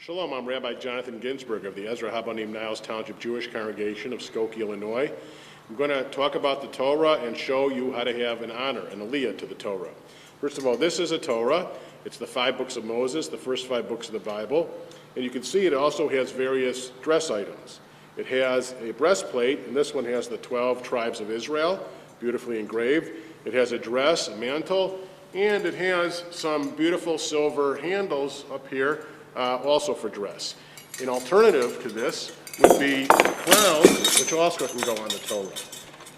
Shalom, I'm Rabbi Jonathan Ginsburg of the Ezra Habanim Niles Township Jewish Congregation of Skokie, Illinois. I'm going to talk about the Torah and show you how to have an honor, an Aliyah to the Torah. First of all, this is a Torah. It's the 5 books of Moses, the first 5 books of the Bible. And you can see it also has various dress items. It has a breastplate, and this one has the 12 tribes of Israel, beautifully engraved. It has a dress, a mantle, and it has some beautiful silver handles up here, also for dress. An alternative to this would be a crown, which also can go on the Torah.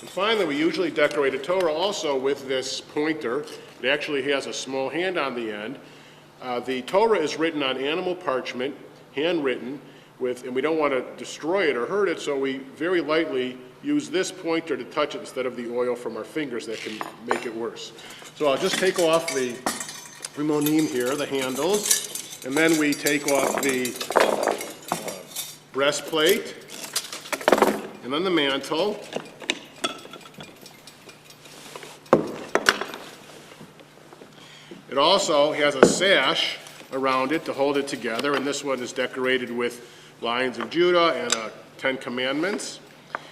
And finally, we usually decorate a Torah also with this pointer. It actually has a small hand on the end. The Torah is written on animal parchment, handwritten, and we don't want to destroy it or hurt it, so we very lightly use this pointer to touch it instead of the oil from our fingers that can make it worse. So I'll just take off the rimonim here, the handles, and then we take off the breastplate, and then the mantle. It also has a sash around it to hold it together, and this one is decorated with Lions of Judah and 10 Commandments.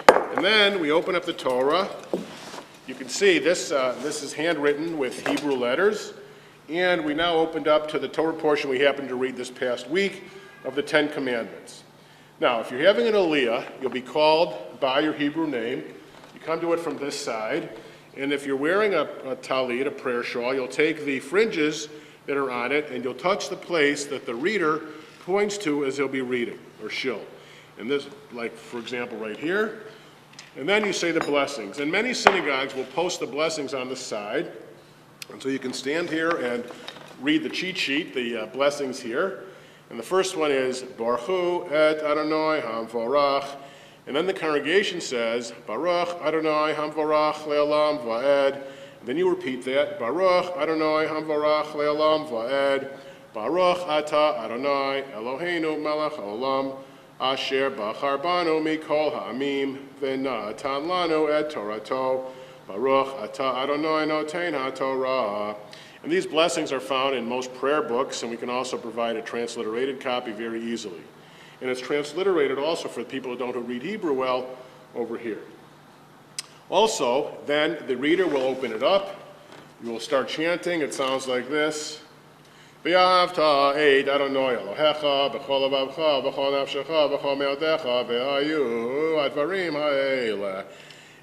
And then we open up the Torah. You can see this is handwritten with Hebrew letters. And we now opened up to the Torah portion we happened to read this past week of the 10 Commandments. Now, if you're having an Aliyah, you'll be called by your Hebrew name. You come to it from this side. And if you're wearing a talit, a prayer shawl, you'll take the fringes that are on it and you'll touch the place that the reader points to as he'll be reading, or she'll. And this, like for example right here. And then you say the blessings. And many synagogues will post the blessings on the side. And so you can stand here and read the cheat sheet, the blessings here. And the first one is, Baruch Hu et Adonai hamvorach. And then the congregation says, Baruch Adonai hamvorach le'olam va'ed. And then you repeat that, Baruch Adonai hamvorach le'olam va'ed. Baruch ata Adonai Eloheinu melech haolam. Asher bachar banu mikol ha'amim v'natan lanu et Torato. Baruch atah Adonai noten haTorah. And these blessings are found in most prayer books, and we can also provide a transliterated copy very easily. And it's transliterated also for people who don't read Hebrew well over here. Also, then the reader will open it up. You will start chanting. It sounds like this. V'yavta eid Adonai Elohecha b'chol levavcha b'chol nafshecha b'chol me'odecha v'hayu advarim ha'eleh.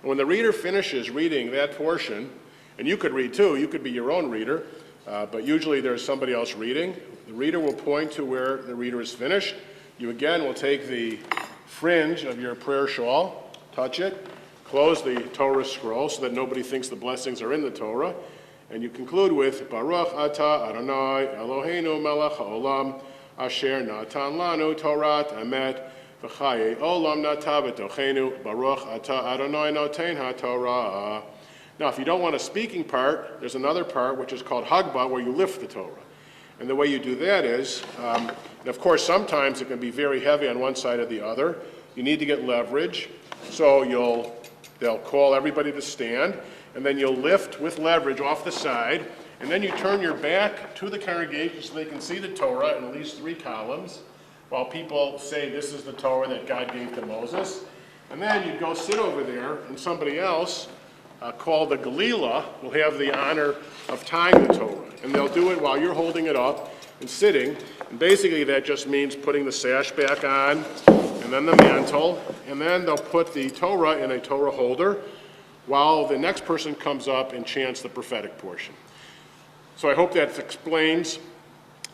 And when the reader finishes reading that portion, and you could read too, you could be your own reader, but usually there's somebody else reading. The reader will point to where the reader is finished. You again will take the fringe of your prayer shawl, touch it, close the Torah scroll so that nobody thinks the blessings are in the Torah, and you conclude with Baruch atah Adonai Eloheinu melech haolam asher natan lanu Torat emet v'chaye olam nata b'tochenu Baruch atah Adonai noten haTorah. Now, if you don't want a speaking part, there's another part which is called Hagbah, where you lift the Torah. And the way you do that is, and of course, sometimes it can be very heavy on one side or the other. You need to get leverage, so they'll call everybody to stand, and then you'll lift with leverage off the side, and then you turn your back to the congregation so they can see the Torah in at least 3 columns, while people say this is the Torah that God gave to Moses. And then you go sit over there, and somebody else, called the Galila, will have the honor of tying the Torah. And they'll do it while you're holding it up and sitting. And basically that just means putting the sash back on, and then the mantle, and then they'll put the Torah in a Torah holder while the next person comes up and chants the prophetic portion. So I hope that explains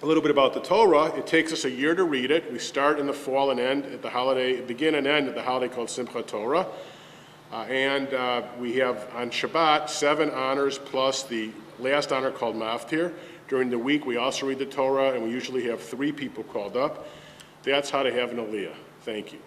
a little bit about the Torah. It takes us a year to read it. We start in the fall and end at the holiday, begin and end at the holiday called Simchat Torah. We have on Shabbat 7 honors plus the last honor called Maftir. During the week we also read the Torah, and we usually have 3 people called up. That's how to have an Aliyah. Thank you.